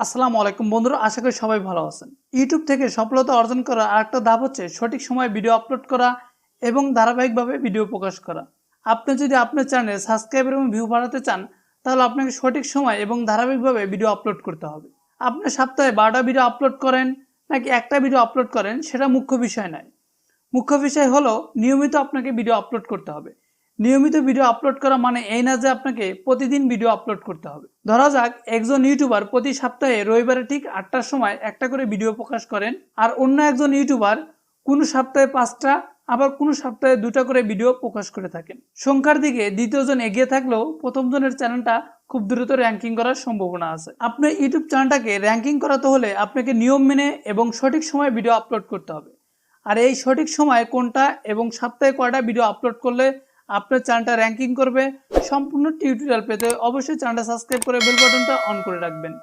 আসসালামু আলাইকুম বন্ধুরা, আশা করি সবাই ভালো আছেন। ইউটিউব থেকে সফলতা অর্জন করার আরেকটা ধাপ হচ্ছে সঠিক সময়ে ভিডিও আপলোড করা এবং ধারাবাহিকভাবে ভিডিও প্রকাশ করা। আপনি যদি আপনার চ্যানেলে সাবস্ক্রাইবার এবং ভিউ বাড়াতে চান, তাহলে আপনাকে সঠিক সময় এবং ধারাবাহিকভাবে ভিডিও আপলোড করতে হবে। আপনি সপ্তাহে 12টা ভিডিও আপলোড করেন নাকি একটা ভিডিও আপলোড করেন, সেটা মুখ্য বিষয় নয়। মুখ্য বিষয় হলো নিয়মিত আপনাকে ভিডিও আপলোড করতে হবে। নিয়মিত ভিডিও আপলোড করা মানে এই না যে আপনাকে প্রতিদিন ভিডিও আপলোড করতে হবে। ধরা যাক একজন ইউটিউবার প্রতি সপ্তাহে রবিবারে ঠিক 8টার সময় একটা করে ভিডিও প্রকাশ করেন, আর অন্য একজন ইউটিউবার কোনো সপ্তাহে 5টা, আবার কোনো সপ্তাহে 2টা করে ভিডিও প্রকাশ করে থাকেন। সংখ্যার দিকে দ্বিতীয়জন এগিয়ে থাকলেও প্রথমজনের চ্যানেলটা খুব দ্রুত র্যাঙ্কিং করার সম্ভাবনা আছে। আপনার ইউটিউব চ্যানেলটাকে র্যাঙ্কিং করাতে হলে আপনাকে নিয়ম মেনে এবং সঠিক সময়ে ভিডিও আপলোড করতে হবে। আর এই সঠিক সময় কোনটা এবং সপ্তাহে কয়টা ভিডিও আপলোড করলে আপনার চ্যানেলটা র্যাঙ্কিং করবে, সম্পূর্ণ টিউটোরিয়াল পেতে অবশ্যই চ্যানেলটা সাবস্ক্রাইব করে বেল বাটনটা অন করে রাখবেন।